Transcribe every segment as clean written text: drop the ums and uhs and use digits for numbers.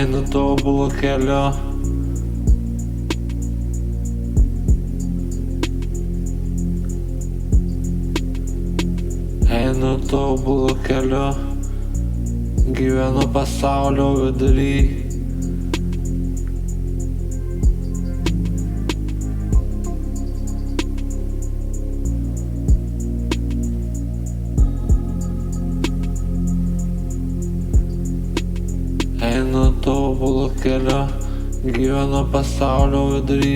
Einu tobulu keliu. Einu tobulu keliu. Gyvenu pasaulio vidury. Einu tobulu keliu. Gyvenu pasaulio vidury.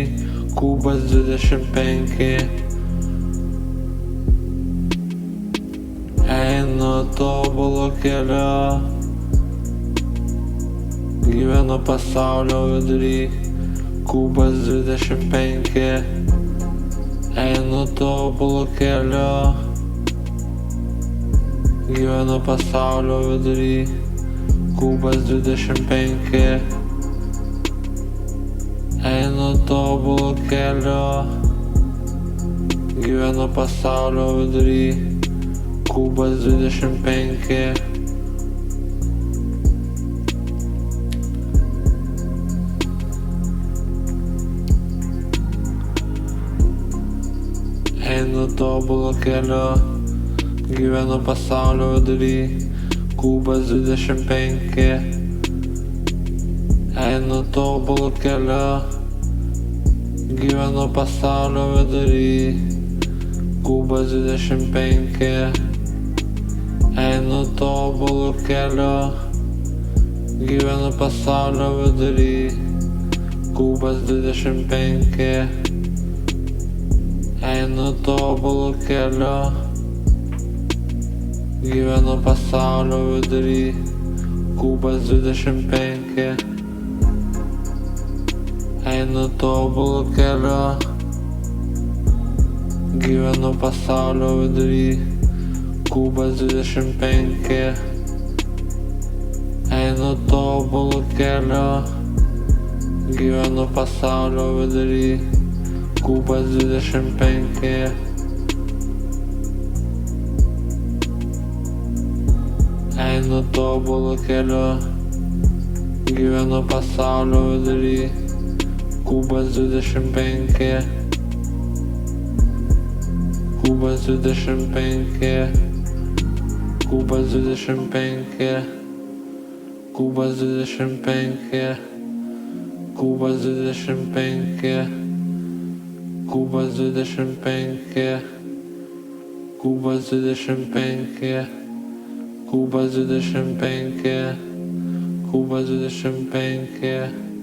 Kubas 25. Einu tobulu keliu. Gyvenu pasaulio vidury. Kubas 25. Einu tobulu keliu. Gyvenu pasaulio vidury. Kubas 25. Einu tobulu keliu. Gyvenu pasaulio vidury. Kubas 25. Einu tobulu keliu. Gyvenu pasaulio vidury. Kubas 25. Einu tobulu keliu. Gyvenu pasaulio vidury. Kubas 25. Einu tobulu keliu. Gyvenu pasaulio vidury. Kubas 25. Einu tobulu keliu. Gyvenu pasaulio vidury. Kubas 25. Einu tobulu keliu. Gyvenu pasaulio vidury. Kubas 25. Einu tobulu keliu. Gyvenu pasaulio vidury. Kubas 25. Einu tobulu keliu. Gyvenu pasaulio vidury. Kubas 25. Kubas 25. Kubas 25. Kubas 25. Kubas 25. Kubas 25. Kubas 25. Kubas 25. Kubas 25.